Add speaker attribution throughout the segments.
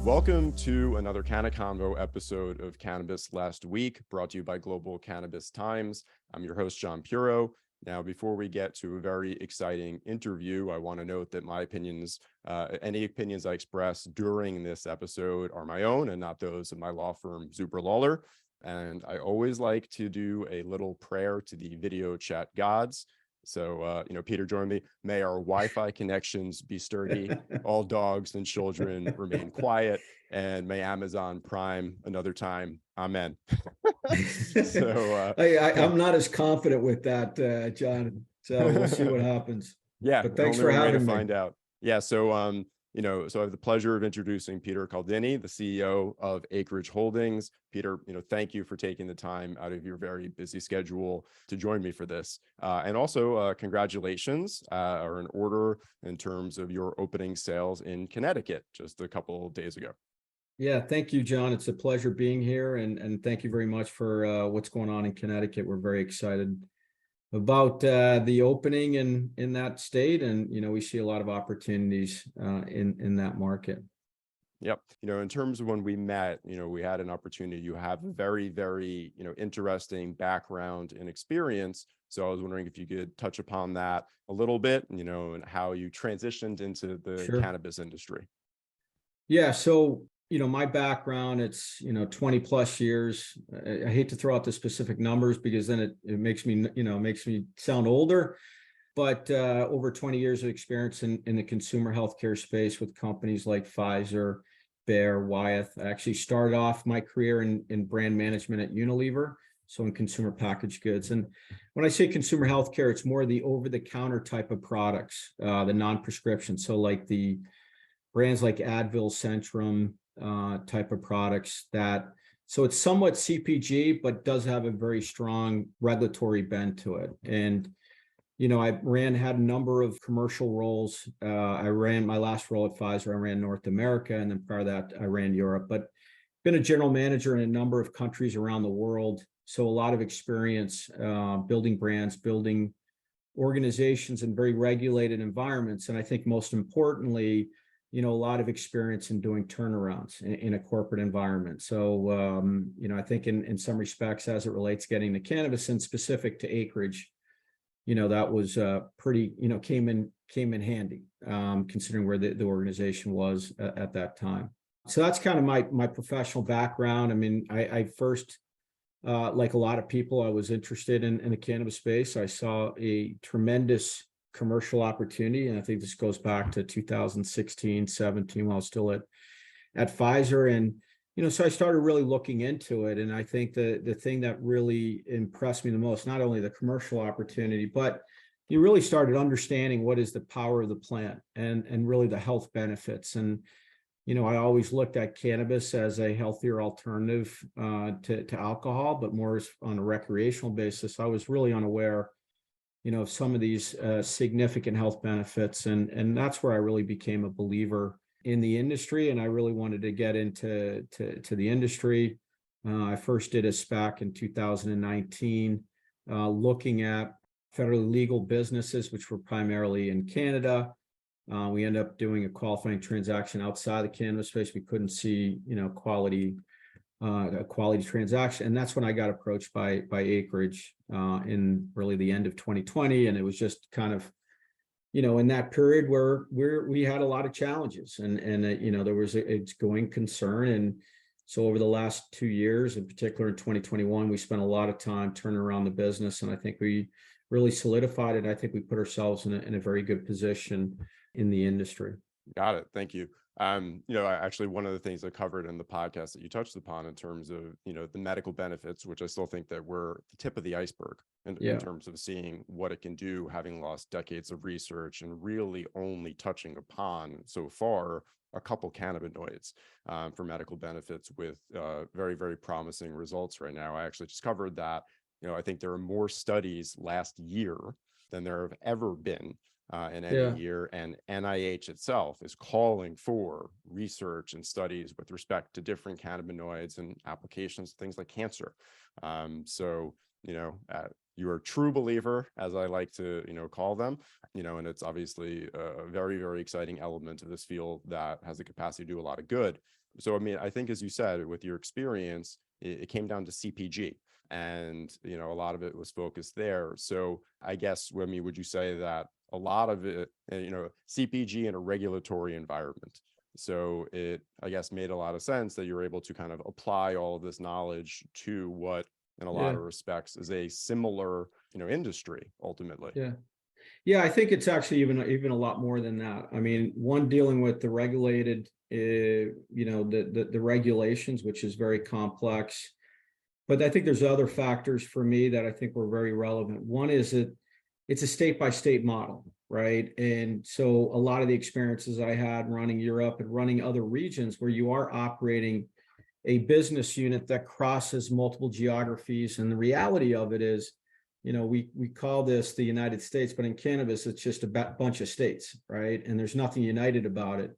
Speaker 1: Welcome to another Cannaconvo episode of Cannabis Last Week, brought to you by Global Cannabis Times. I'm your host, John Puro. Now, before we get to a very exciting interview, I want to note that my opinions, any opinions I express during this episode are my own and not those of my law firm, Zuber Lawler. And I always like to do a little prayer to the video chat gods. So, Peter, join me. May our Wi-Fi connections be sturdy, all dogs and children remain quiet, and may Amazon Prime another time. Amen.
Speaker 2: I'm not as confident with that, John. So we'll see what happens.
Speaker 1: Yeah,
Speaker 2: but thanks
Speaker 1: only
Speaker 2: for
Speaker 1: one way
Speaker 2: having
Speaker 1: to
Speaker 2: me.
Speaker 1: find out. Yeah, so so I have the pleasure of introducing Peter Caldini, the CEO of Acreage Holdings. Peter, thank you for taking the time out of your very busy schedule to join me for this. And also, congratulations are in order in terms of your opening sales in Connecticut just a couple of days ago.
Speaker 2: Yeah, thank you, John. It's a pleasure being here, and thank you very much for what's going on in Connecticut. We're very excited about the opening in that state, and we see a lot of opportunities in that market.
Speaker 1: Yep. In terms of when we met, we had an opportunity. You have a very, very, interesting background and experience. So I was wondering if you could touch upon that a little bit, and how you transitioned into the cannabis industry.
Speaker 2: Yeah. So, my background, it's, 20 plus years. I hate to throw out the specific numbers because then it makes me, makes me sound older, but over 20 years of experience in the consumer healthcare space with companies like Pfizer, Bayer, Wyeth. I actually started off my career in brand management at Unilever, so in consumer packaged goods. And when I say consumer healthcare, it's more the over-the-counter type of products, the non-prescription. So like the brands like Advil, Centrum, type of products so it's somewhat CPG, but does have a very strong regulatory bent to it. And, I had a number of commercial roles. I ran my last role at Pfizer. I ran North America. And then prior to that, I ran Europe, but been a general manager in a number of countries around the world. So a lot of experience building brands, building organizations in very regulated environments. And I think most importantly, a lot of experience in doing turnarounds in a corporate environment. So, I think in some respects, as it relates getting to cannabis and specific to Acreage, that was pretty, came in handy, considering where the organization was at that time. So that's kind of my professional background. I mean, I first, like a lot of people, I was interested in the cannabis space. I saw a tremendous commercial opportunity. And I think this goes back to 2016, 17, while I was still at Pfizer. And, so I started really looking into it. And I think the thing that really impressed me the most, not only the commercial opportunity, but you really started understanding what is the power of the plant and really the health benefits. And, I always looked at cannabis as a healthier alternative to alcohol, but more on a recreational basis. I was really unaware of some of these significant health benefits. And that's where I really became a believer in the industry. And I really wanted to get into the industry. I first did a SPAC in 2019, looking at federally legal businesses, which were primarily in Canada. We ended up doing a qualifying transaction outside the cannabis space. We couldn't see, a quality transaction. And that's when I got approached by Acreage in really the end of 2020. And it was just kind of, in that period where we had a lot of challenges and there was it's going concern. And so over the last 2 years, in particular in 2021, we spent a lot of time turning around the business. And I think we really solidified it. I think we put ourselves in a very good position in the industry.
Speaker 1: Got it. Thank you. Actually, one of the things I covered in the podcast that you touched upon in terms of, the medical benefits, which I still think that we're the tip of the iceberg in terms of seeing what it can do, having lost decades of research and really only touching upon so far a couple cannabinoids for medical benefits with very, very promising results right now. I actually just covered that. I think there are more studies last year than there have ever been in any year, and NIH itself is calling for research and studies with respect to different cannabinoids and applications, things like cancer. You're a true believer, as I like to, call them, and it's obviously a very, very exciting element of this field that has the capacity to do a lot of good. So, I mean, I think, as you said, with your experience, it came down to CPG, and, a lot of it was focused there. So I guess, I mean, would you say that a lot of it, CPG in a regulatory environment? So it, I guess, made a lot of sense that you're able to kind of apply all of this knowledge to what, in a lot
Speaker 2: Yeah.
Speaker 1: of respects, is a similar, industry ultimately.
Speaker 2: Yeah. Yeah, I think it's actually even a lot more than that. I mean, one, dealing with the regulated, the regulations, which is very complex. But I think there's other factors for me that I think were very relevant. One is that it's a state by state model, right? And so a lot of the experiences I had running Europe and running other regions where you are operating a business unit that crosses multiple geographies. And the reality of it is, we call this the United States, but in cannabis, it's just a bunch of states, right? And there's nothing united about it.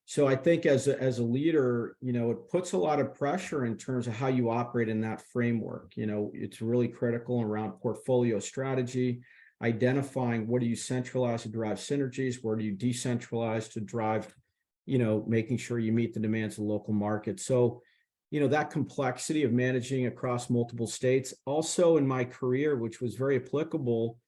Speaker 2: So I think as a leader, it puts a lot of pressure in terms of how you operate in that framework. It's really critical around portfolio strategy, identifying what do you centralize to drive synergies, where do you decentralize to drive, making sure you meet the demands of the local market. So, that complexity of managing across multiple states. Also in my career, which was very applicable,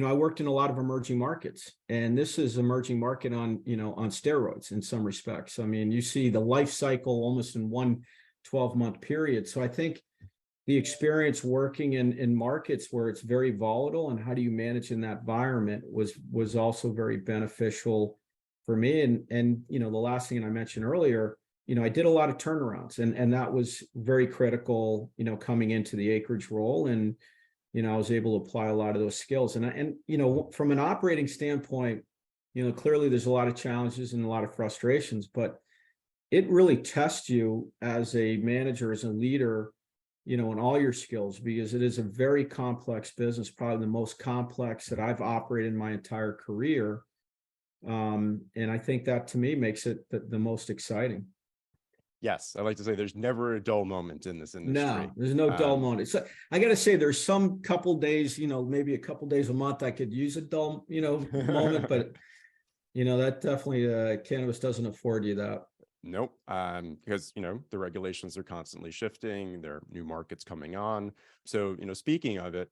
Speaker 2: I worked in a lot of emerging markets, and this is emerging market on steroids in some respects. I mean, you see the life cycle almost in one 12-month period. So I think the experience working in markets where it's very volatile and how do you manage in that environment was also very beneficial for me. And the last thing I mentioned earlier, I did a lot of turnarounds, and that was very critical, coming into the Acreage role. And I was able to apply a lot of those skills. And from an operating standpoint, clearly there's a lot of challenges and a lot of frustrations, but it really tests you as a manager, as a leader, in all your skills, because it is a very complex business, probably the most complex that I've operated in my entire career. And I think that, to me, makes it the most exciting.
Speaker 1: Yes, I like to say there's never a dull moment in this industry.
Speaker 2: No, there's no dull moment. So I got to say, there's some couple days, maybe a couple days a month I could use a dull, moment, but that definitely cannabis doesn't afford you that.
Speaker 1: Nope. Because, the regulations are constantly shifting, there are new markets coming on. So, speaking of it,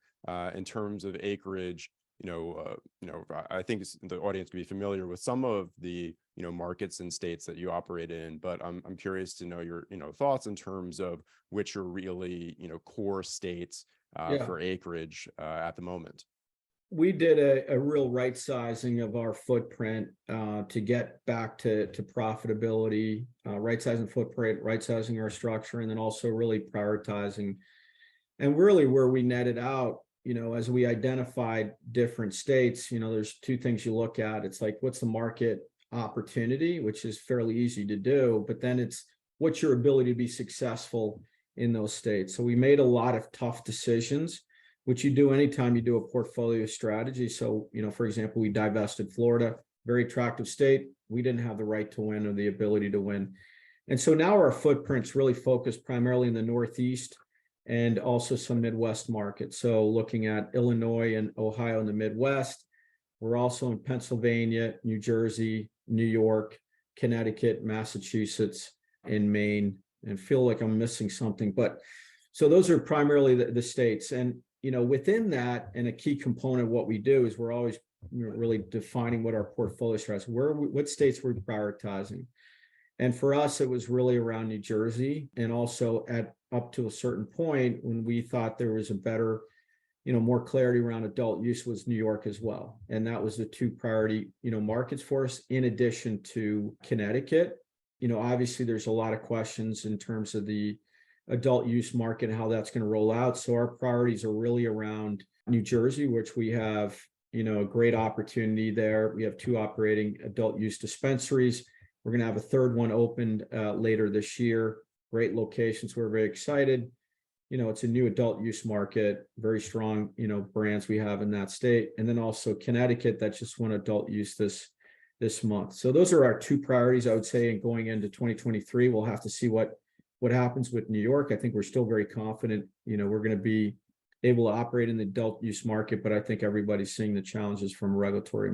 Speaker 1: in terms of Acreage, I think the audience could be familiar with some of the, markets and states that you operate in, but I'm curious to know your, thoughts in terms of which are really, core states for Acreage at the moment.
Speaker 2: We did a real right sizing of our footprint to get back to profitability, right sizing footprint, right sizing our structure, and then also really prioritizing. And really where we netted out, as we identified different states, there's two things you look at. It's like, what's the market opportunity, which is fairly easy to do, but then it's what's your ability to be successful in those states. So we made a lot of tough decisions, which you do anytime you do a portfolio strategy. So, for example, we divested Florida, very attractive state. We didn't have the right to win or the ability to win. And so now our footprint's really focused primarily in the Northeast and also some Midwest markets. So looking at Illinois and Ohio in the Midwest, we're also in Pennsylvania, New Jersey, New York, Connecticut, Massachusetts, and Maine, and feel like I'm missing something. But so those are primarily the states. And, within that, and a key component of what we do is we're always really defining what our portfolio strategy, what states we're prioritizing. And for us, it was really around New Jersey, and also up to a certain point when we thought there was a better, more clarity around adult use, was New York as well. And that was the two priority, markets for us, in addition to Connecticut. Obviously there's a lot of questions in terms of the adult use market and how that's going to roll out. So our priorities are really around New Jersey, which we have, a great opportunity there. We have 2 operating adult use dispensaries. We're going to have a third one opened later this year. Great locations. We're very excited. It's a new adult use market, very strong, brands we have in that state. And then also Connecticut, that just won adult use this month. So those are our 2 priorities, I would say, and going into 2023. We'll have to see what happens with New York. I think we're still very confident, we're going to be able to operate in the adult use market, but I think everybody's seeing the challenges from a regulatory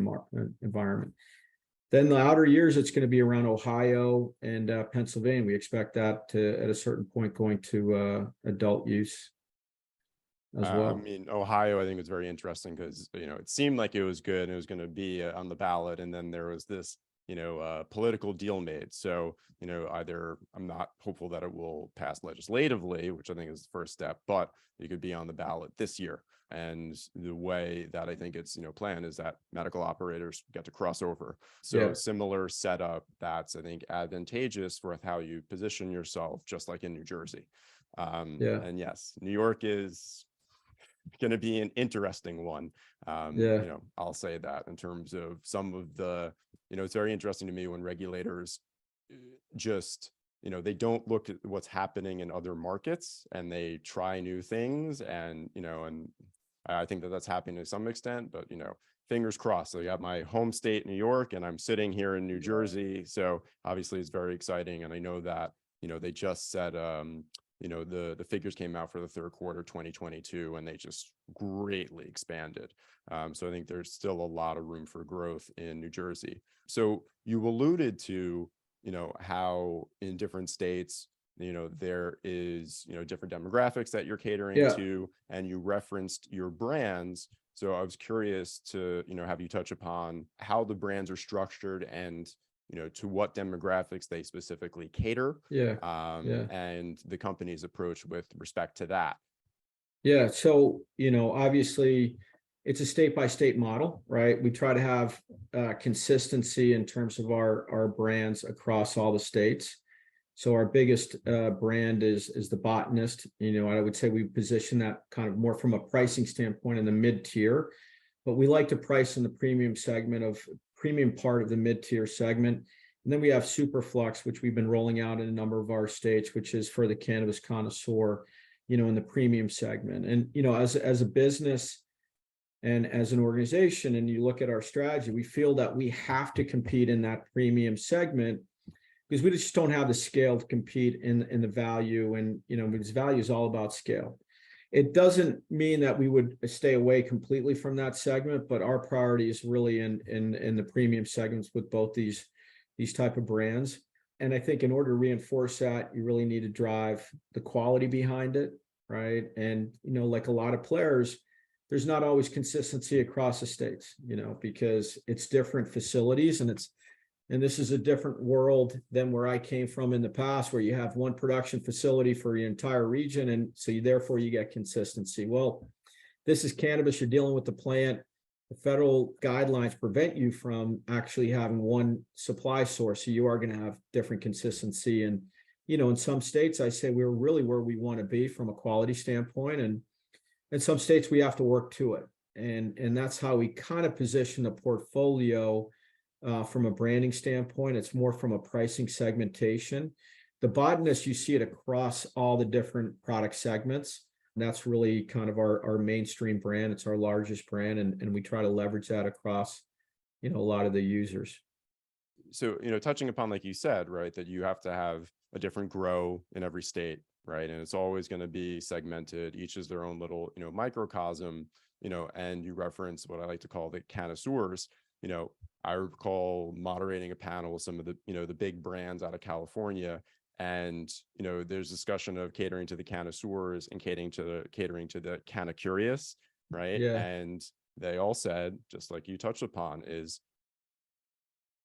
Speaker 2: environment. Then the outer years, it's going to be around Ohio and Pennsylvania. We expect that to, at a certain point, going to adult use as
Speaker 1: I
Speaker 2: well.
Speaker 1: mean, Ohio, I think was very interesting because, it seemed like it was good and it was going to be on the ballot. And then there was this, political deal made. So, either I'm not hopeful that it will pass legislatively, which I think is the first step, but it could be on the ballot this year. And the way that I think it's, planned is that medical operators get to cross over. So
Speaker 2: Yeah.
Speaker 1: similar setup that's, I think, advantageous for how you position yourself, just like in New Jersey.
Speaker 2: Yeah.
Speaker 1: And yes, New York is going to be an interesting one.
Speaker 2: Yeah.
Speaker 1: I'll say that in terms of some of the, it's very interesting to me when regulators just, they don't look at what's happening in other markets and they try new things. And, and I think that that's happening to some extent, but, fingers crossed. So you have my home state, New York, and I'm sitting here in New Jersey. So obviously it's very exciting. And I know that, they just said, the figures came out for the third quarter 2022 and they just greatly expanded. So I think there's still a lot of room for growth in New Jersey. So you alluded to, how in different states, there is, different demographics that you're catering
Speaker 2: Yeah.
Speaker 1: to, and you referenced your brands. So I was curious to, have you touch upon how the brands are structured and, to what demographics they specifically cater,
Speaker 2: Yeah.
Speaker 1: and the company's approach with respect to that.
Speaker 2: Yeah. So, obviously it's a state by state model, right? We try to have consistency in terms of our brands across all the states. So our biggest brand is The Botanist. I would say we position that kind of more from a pricing standpoint in the mid tier, but we like to price in the premium part of the mid tier segment. And then we have Superflux, which we've been rolling out in a number of our states, which is for the cannabis connoisseur, in the premium segment. And, as a business and as an organization, and you look at our strategy, we feel that we have to compete in that premium segment because we just don't have the scale to compete in the value. And, because value is all about scale. It doesn't mean that we would stay away completely from that segment, but our priority is really in the premium segments with both these type of brands. And I think in order to reinforce that, you really need to drive the quality behind it, right? And, like a lot of players, there's not always consistency across the states, because it's different facilities and this is a different world than where I came from in the past, where you have one production facility for your entire region. And so therefore you get consistency. Well, this is cannabis, you're dealing with the plant. The federal guidelines prevent you from actually having one supply source. So you are going to have different consistency. And, in some states, I say we're really where we want to be from a quality standpoint. And in some states, we have to work to it. And that's how we kind of position the portfolio from a branding standpoint. It's more from a pricing segmentation. The Botanist, you see it across all the different product segments. That's really kind of our mainstream brand. It's our largest brand, and we try to leverage that across, a lot of the users.
Speaker 1: So, touching upon, like you said, right, that you have to have a different grow in every state, right? And it's always going to be segmented. Each is their own little, microcosm, and you reference what I like to call the connoisseurs. I recall moderating a panel with some of the, the big brands out of California. And, there's discussion of catering to the connoisseurs and catering to the canna curious, right?
Speaker 2: Yeah.
Speaker 1: And they all said, just like you touched upon, is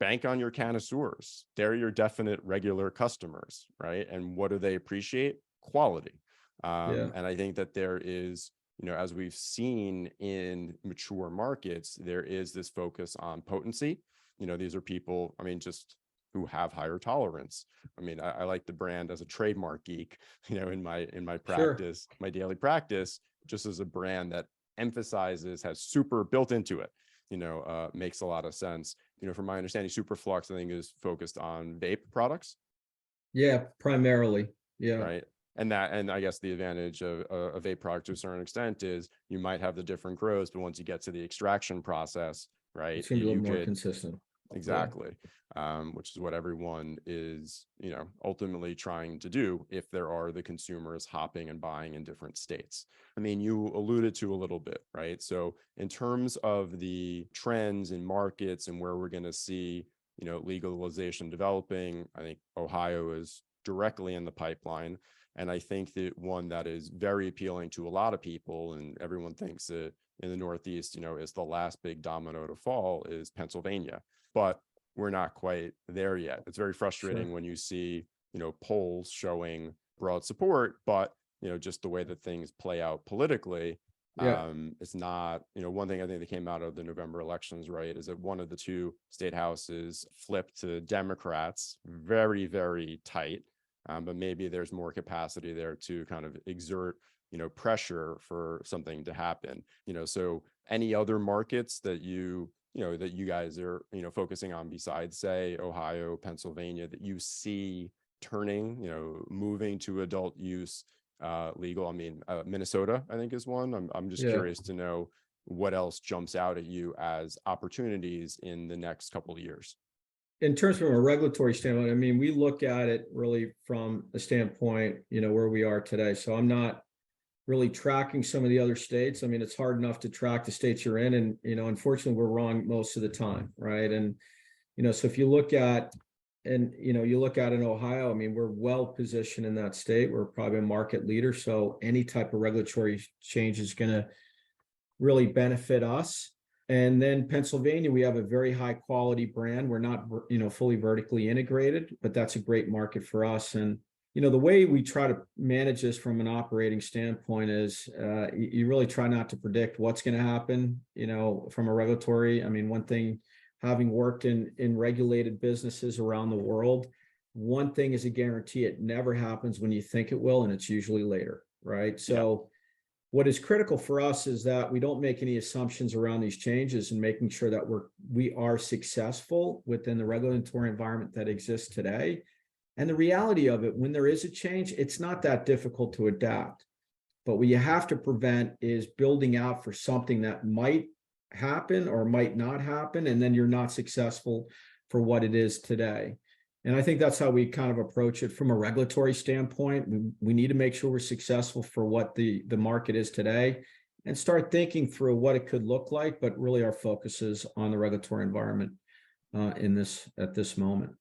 Speaker 1: bank on your connoisseurs. They're your definite regular customers, right? And what do they appreciate? Quality. And I think that there is, as we've seen in mature markets, there is this focus on potency. These are people, just who have higher tolerance. I like the brand as a trademark geek, in my practice, my daily practice, just as a brand that emphasizes, has super built into it, makes a lot of sense. From my understanding, Superflux, I think, is focused on vape products.
Speaker 2: Yeah, primarily. Yeah.
Speaker 1: Right. And I guess the advantage of a vape product to a certain extent is you might have the different grows, but once you get to the extraction process, right,
Speaker 2: it's going to be a little more consistent.
Speaker 1: Exactly. Which is what everyone is, ultimately trying to do if there are the consumers hopping and buying in different states. You alluded to a little bit, right? So in terms of the trends in markets and where we're going to see, legalization developing. I think Ohio is directly in the pipeline. And I think that one that is very appealing to a lot of people, and everyone thinks that in the Northeast, is the last big domino to fall, is Pennsylvania. But we're not quite there yet. It's very frustrating when you see, polls showing broad support, but, just the way that things play out politically, it's not, one thing I think that came out of the November elections, right, is that one of the two state houses flipped to Democrats, very, very tight. But maybe there's more capacity there to kind of exert, pressure for something to happen. So any other markets that that you guys are, focusing on besides, say, Ohio, Pennsylvania, that you see turning, moving to adult use legal? I mean, Minnesota, I think, is one. I'm just curious to know what else jumps out at you as opportunities in the next couple of years.
Speaker 2: In terms from a regulatory standpoint, I mean, we look at it really from the standpoint, where we are today. So I'm not really tracking some of the other states. I mean, it's hard enough to track the states you're in, and, unfortunately, we're wrong most of the time, right? And, so if you look at, and, you look at in Ohio, I mean, we're well positioned in that state. We're probably a market leader. So any type of regulatory change is going to really benefit us. And then Pennsylvania, we have a very high quality brand. We're not, fully vertically integrated, but that's a great market for us. And, the way we try to manage this from an operating standpoint is you really try not to predict what's going to happen, from a regulatory. I mean, one thing, having worked in regulated businesses around the world, one thing is a guarantee: it never happens when you think it will, and it's usually later, right? So what is critical for us is that we don't make any assumptions around these changes, and making sure that we are successful within the regulatory environment that exists today. And the reality of it, when there is a change, it's not that difficult to adapt. But what you have to prevent is building out for something that might happen or might not happen, and then you're not successful for what it is today. And I think that's how we kind of approach it from a regulatory standpoint. We need to make sure we're successful for what the market is today, and start thinking through what it could look like. But really, our focus is on the regulatory environment at this moment.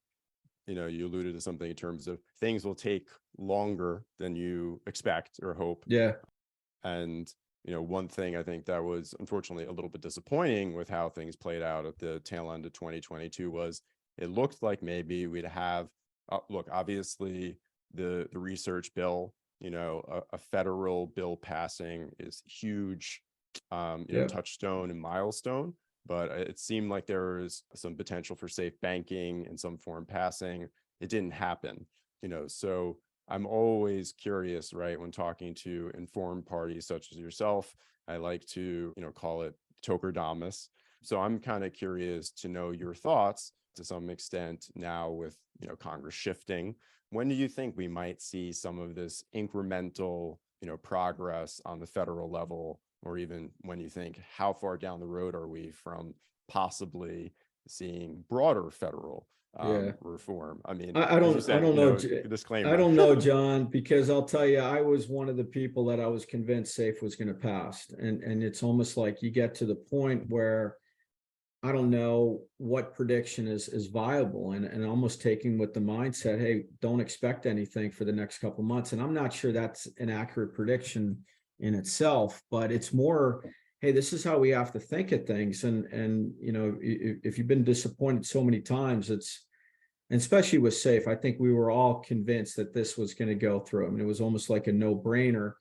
Speaker 1: You alluded to something in terms of things will take longer than you expect or hope.
Speaker 2: Yeah.
Speaker 1: And, one thing I think that was unfortunately a little bit disappointing with how things played out at the tail end of 2022 was it looked like maybe we'd have, look, obviously the research bill, a federal bill passing is huge, touchstone and milestone. But it seemed like there was some potential for safe banking in some form passing. It didn't happen, so I'm always curious, right, when talking to informed parties such as yourself. I like to, call it tokerdamus. So I'm kind of curious to know your thoughts to some extent now with, Congress shifting. When do you think we might see some of this incremental, progress on the federal level? Or even when you think, how far down the road are we from possibly seeing broader federal reform? I mean,
Speaker 2: I don't know.
Speaker 1: Disclaimer.
Speaker 2: I don't know, John, because I'll tell you, I was one of the people that I was convinced SAFE was going to pass. And it's almost like you get to the point where I don't know what prediction is viable, and almost taking with the mindset, hey, don't expect anything for the next couple of months. And I'm not sure that's an accurate prediction in itself, but it's more, hey, this is how we have to think of things. And if you've been disappointed so many times, and especially with SAFE, I think we were all convinced that this was going to go through. I mean, it was almost like a no-brainer.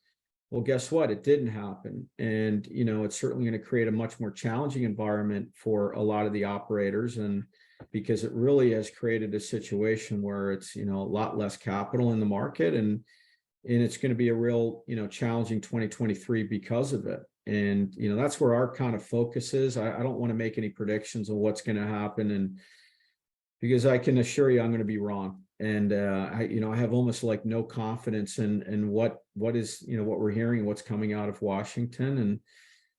Speaker 2: Well, guess what? It didn't happen. And, it's certainly going to create a much more challenging environment for a lot of the operators. And because it really has created a situation where it's, a lot less capital in the market, and it's going to be a real, challenging 2023 because of it. And, that's where our kind of focus is. I don't want to make any predictions on what's going to happen, and because I can assure you I'm going to be wrong. And I have almost like no confidence in what is, what we're hearing, what's coming out of Washington. And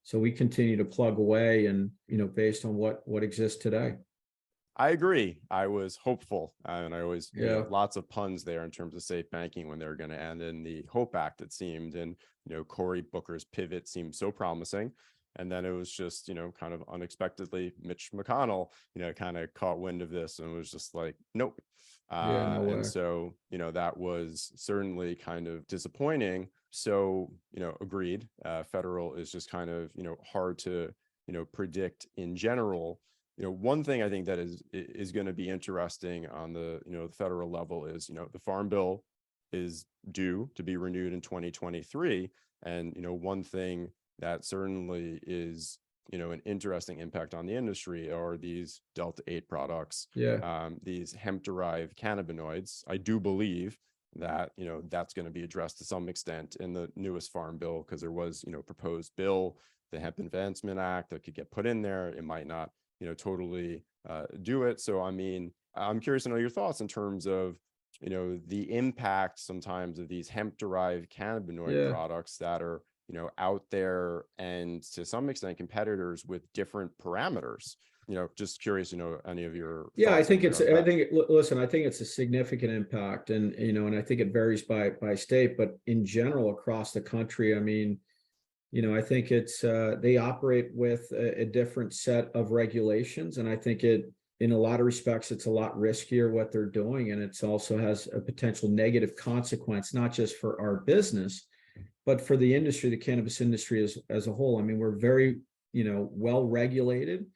Speaker 2: so we continue to plug away, and, based on what exists today.
Speaker 1: I agree. I was hopeful, and I always, lots of puns there in terms of safe banking when they're going to end in the HOPE Act, it seemed. And, Cory Booker's pivot seemed so promising. And then it was just, kind of unexpectedly, Mitch McConnell, kind of caught wind of this and was just like, nope.
Speaker 2: Yeah, no way.
Speaker 1: And so, that was certainly kind of disappointing. So, agreed. Federal is just kind of, hard to, predict in general. One thing I think that is going to be interesting on the, the federal level is, the Farm Bill is due to be renewed in 2023. And, one thing that certainly is, an interesting impact on the industry are these Delta 8 products, these hemp-derived cannabinoids. I do believe that, that's going to be addressed to some extent in the newest Farm Bill, because there was, proposed bill, the Hemp Advancement Act, that could get put in there. It might not, totally do it. So, I mean, I'm curious to know your thoughts in terms of, the impact sometimes of these hemp-derived cannabinoid products that are, out there, and to some extent competitors with different parameters. Just curious, any of your
Speaker 2: thoughts. I think listen, I think it's a significant impact, and and I think it varies by state, but in general across the country, I mean, I think it's they operate with a different set of regulations, and I think in a lot of respects, it's a lot riskier what they're doing, and it also has a potential negative consequence, not just for our business, but for the industry, the cannabis industry as a whole. I mean, we're very, well regulated.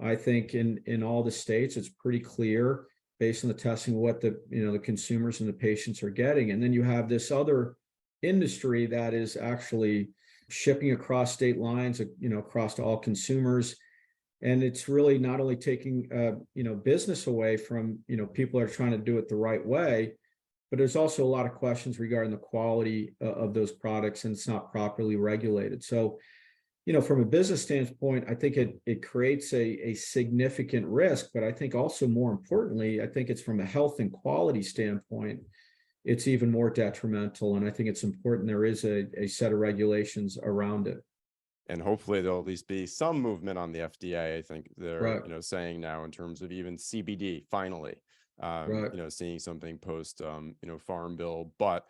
Speaker 2: I think in all the states, it's pretty clear based on the testing what the, the consumers and the patients are getting. And then you have this other industry that is actually shipping across state lines, across to all consumers. And it's really not only taking, business away from, people that are trying to do it the right way, but there's also a lot of questions regarding the quality of those products, and it's not properly regulated. So, from a business standpoint, I think it creates a significant risk, but I think also more importantly, I think it's from a health and quality standpoint, it's even more detrimental. And I think it's important there is a set of regulations around it.
Speaker 1: And hopefully there'll at least be some movement on the FDA. I think they're, saying now in terms of even CBD, finally, seeing something post, Farm Bill. But,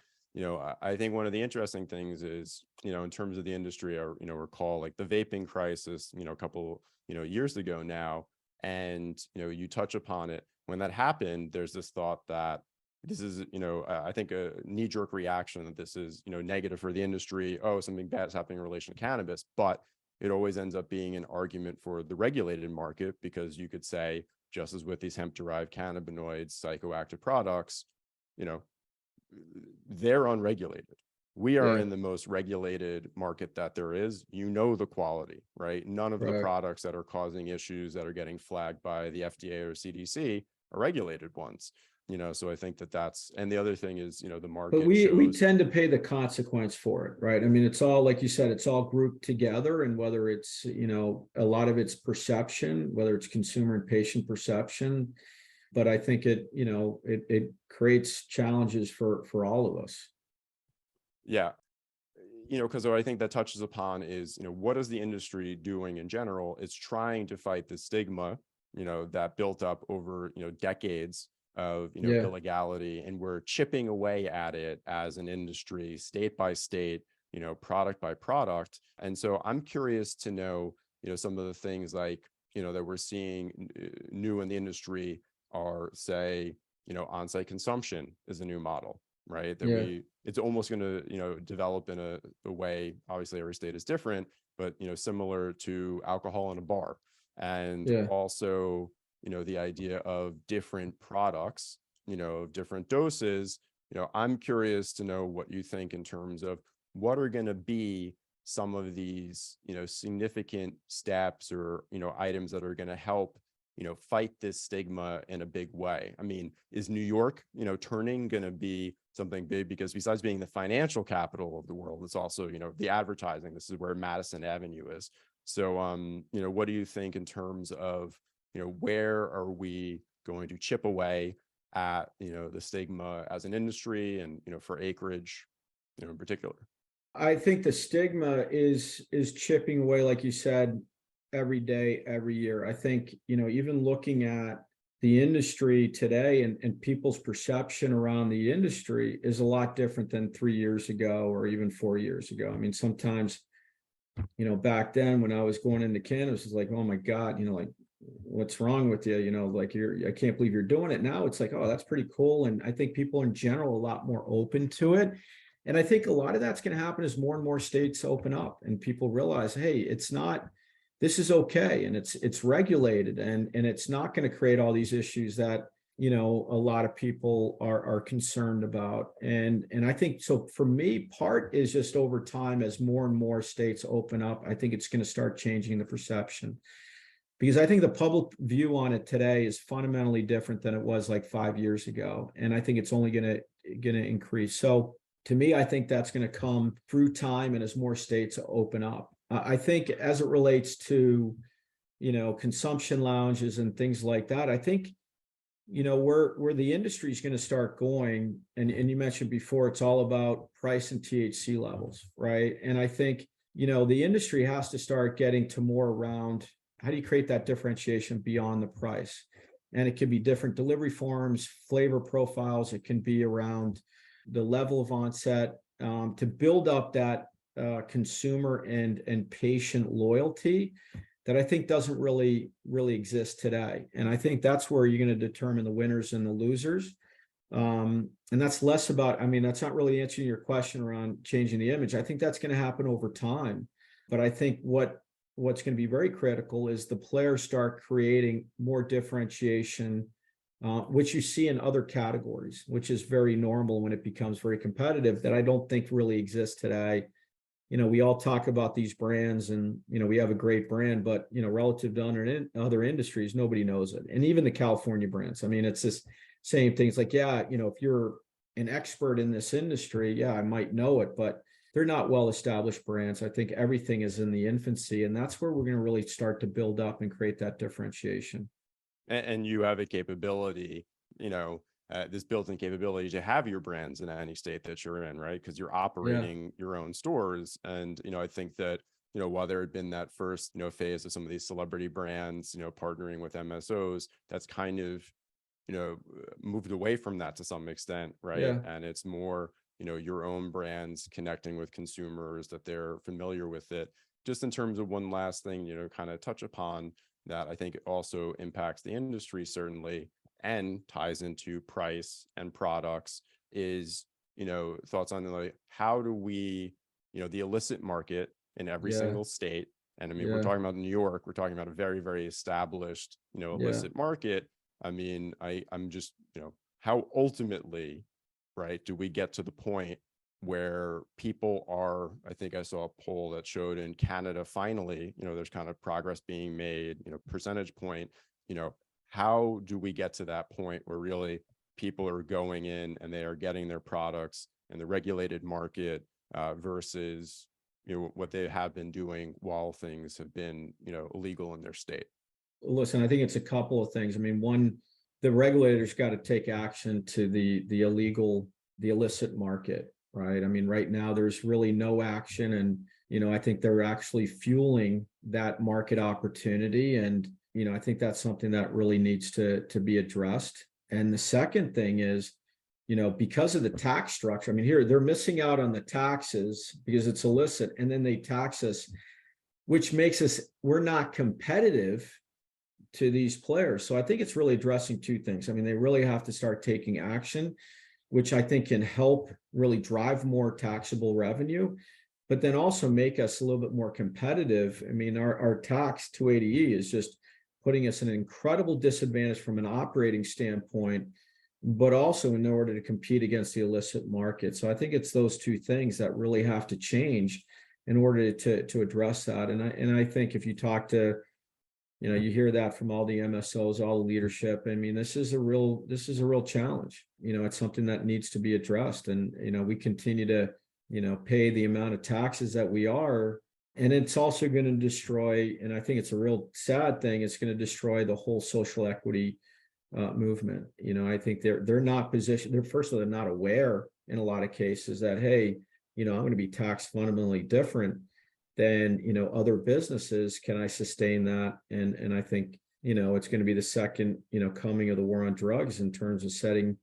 Speaker 1: I think one of the interesting things is, in terms of the industry, recall like the vaping crisis, a couple, years ago now. And, you touch upon it. When that happened, there's this thought that this is, I think a knee-jerk reaction that this is, negative for the industry. Oh, something bad is happening in relation to cannabis. But it always ends up being an argument for the regulated market, because you could say, just as with these hemp-derived cannabinoids, psychoactive products, they're unregulated. We are in the most regulated market that there is. The quality, right? None of the products that are causing issues that are getting flagged by the FDA or CDC are regulated ones. So I think that's, and the other thing is, the market.
Speaker 2: But we tend to pay the consequence for it, right? I mean, it's all, like you said, it's all grouped together, and whether it's, a lot of it's perception, whether it's consumer and patient perception, but I think it creates challenges for all of us.
Speaker 1: Yeah. Because what I think that touches upon is, what is the industry doing in general? It's trying to fight the stigma, that built up over, decades of, illegality, and we're chipping away at it as an industry, state by state, product by product. And so I'm curious to know, some of the things like, that we're seeing new in the industry are, say, on-site consumption is a new model, right? That it's almost going to, develop in a way, obviously every state is different, but, similar to alcohol in a bar. And also, the idea of different products, different doses. I'm curious to know what you think in terms of what are going to be some of these, significant steps or, items that are going to help, fight this stigma in a big way. I mean, is New York, turning going to be something big? Because besides being the financial capital of the world, it's also, the advertising. This is where Madison Avenue is. So, what do you think in terms of, where are we going to chip away at, the stigma as an industry, and, for Acreage, in particular?
Speaker 2: I think the stigma is chipping away, like you said, every day, every year. I think, even looking at the industry today and people's perception around the industry is a lot different than 3 years ago or even 4 years ago. I mean, sometimes back then when I was going into cannabis, it's like, oh my God, like, what's wrong with you? Like I can't believe you're doing it. Now it's like, oh, that's pretty cool. And I think people in general are a lot more open to it. And I think a lot of that's going to happen as more and more states open up and people realize, hey, this is okay. And it's regulated and it's not going to create all these issues that, a lot of people are concerned about. And I think, so for me, part is just over time, as more and more states open up, I think it's going to start changing the perception. Because I think the public view on it today is fundamentally different than it was like 5 years ago. And I think it's only going to increase. So to me, I think that's going to come through time and as more states open up. I think as it relates to, consumption lounges and things like that, I think, where the industry is going to start going, and you mentioned before, it's all about price and THC levels, right? And I think, the industry has to start getting to more around, how do you create that differentiation beyond the price? And it can be different delivery forms, flavor profiles. It can be around the level of onset, to build up that consumer and patient loyalty that I think doesn't really exist today. And I think that's where you're going to determine the winners and the losers. And that's less about, that's not really answering your question around changing the image. I think that's going to happen over time. But I think what's going to be very critical is the players start creating more differentiation, which you see in other categories, which is very normal when it becomes very competitive, that I don't think really exists today. We all talk about these brands and, we have a great brand, but, relative to other industries, nobody knows it. And even the California brands, it's this same things like, yeah, if you're an expert in this industry, yeah, I might know it, but they're not well-established brands. I think everything is in the infancy, and that's where we're going to really start to build up and create that differentiation.
Speaker 1: And you have a capability, this built-in capability to have your brands in any state that you're in, right? Because you're operating your own stores. And, I think that, while there had been that first, phase of some of these celebrity brands, partnering with MSOs, that's kind of, moved away from that to some extent, right?
Speaker 2: Yeah.
Speaker 1: And it's more, your own brands connecting with consumers, that they're familiar with it. Just in terms of one last thing, kind of touch upon that, I think also impacts the industry certainly and ties into price and products is, thoughts on like, how do we, the illicit market in every single state. And we're talking about New York, we're talking about a very, very established, illicit market. I'm just, how ultimately, right, do we get to the point where people are, I think I saw a poll that showed in Canada, finally, there's kind of progress being made, percentage point, how do we get to that point where really people are going in and they are getting their products in the regulated market versus, what they have been doing while things have been, illegal in their state?
Speaker 2: Listen, I think it's a couple of things. One, the regulators got to take action to the illicit market, right? Right now there's really no action, and I think they're actually fueling that market opportunity, and I think that's something that really needs to be addressed. And the second thing is, because of the tax structure, here they're missing out on the taxes because it's illicit, and then they tax us, which makes we're not competitive to these players. So I think it's really addressing two things. They really have to start taking action, which I think can help really drive more taxable revenue, but then also make us a little bit more competitive. Our tax 280E is just putting us in an incredible disadvantage from an operating standpoint, but also in order to compete against the illicit market. So I think it's those two things that really have to change in order to address that. And I think if you talk to, you hear that from all the MSOs, all the leadership. This is a real challenge. It's something that needs to be addressed. And, we continue to, pay the amount of taxes that we are. And it's also going to destroy, and I think it's a real sad thing, it's going to destroy the whole social equity movement. I think they're not positioned. First of all, they're not aware in a lot of cases that, hey, I'm going to be taxed fundamentally different than, other businesses. Can I sustain that? And I think, it's going to be the second, coming of the war on drugs in terms of setting,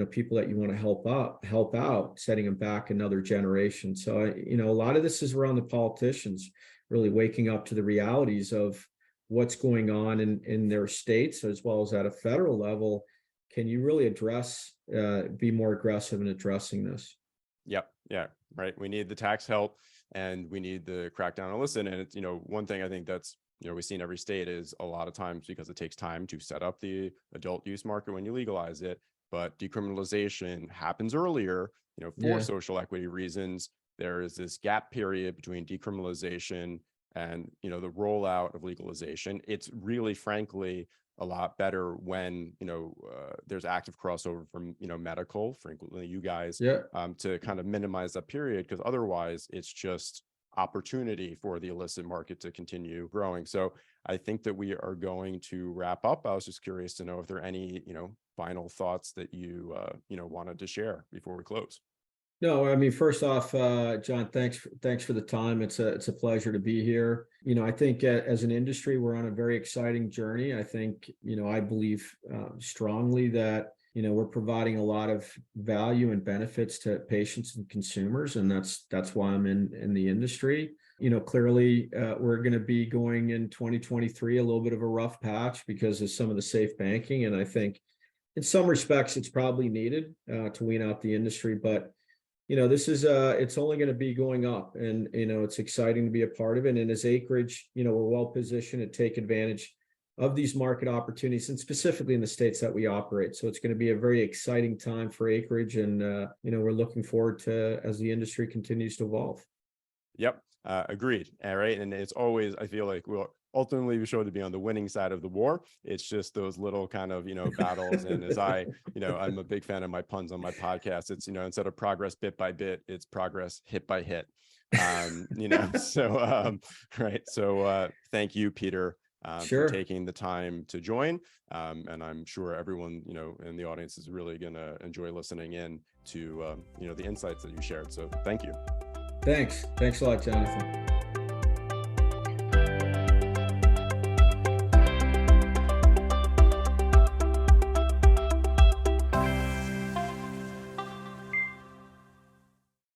Speaker 2: people that you want to help out, setting them back another generation. So, a lot of this is around the politicians really waking up to the realities of what's going on in their states, as well as at a federal level. Can you really be more aggressive in addressing this?
Speaker 1: Yep. Yeah. Right. We need the tax help and we need the crackdown on illicit. And it's, one thing I think that's, we see in every state is a lot of times, because it takes time to set up the adult use market when you legalize it, but decriminalization happens earlier, for social equity reasons. There is this gap period between decriminalization and, the rollout of legalization. It's really, frankly, a lot better when, there's active crossover from, medical, frequently you guys, to kind of minimize that period, because otherwise it's just opportunity for the illicit market to continue growing. So I think that we are going to wrap up. I was just curious to know if there are any, final thoughts that you, wanted to share before we close.
Speaker 2: No, I mean, first off, John, thanks for the time. It's a pleasure to be here. I think as an industry, we're on a very exciting journey. I think, I believe strongly that, we're providing a lot of value and benefits to patients and consumers, and that's why I'm in the industry. Clearly, we're going to be going in 2023 a little bit of a rough patch because of some of the safe banking, and I think in some respects it's probably needed to wean out the industry, but this is it's only going to be going up, and it's exciting to be a part of it. And as Acreage, we're well positioned to take advantage of these market opportunities, and specifically in the states that we operate. So it's going to be a very exciting time for Acreage, and we're looking forward to as the industry continues to evolve.
Speaker 1: Yep, agreed. All right, and it's always, I feel like ultimately we show to be on the winning side of the war. It's just those little kind of, battles. And as I'm a big fan of my puns on my podcast. It's, instead of progress bit by bit, it's progress hit by hit. So, right. So thank you, Peter, for taking the time to join. And I'm sure everyone, in the audience is really going to enjoy listening in to, the insights that you shared. So thank you.
Speaker 2: Thanks a lot, Jonathan.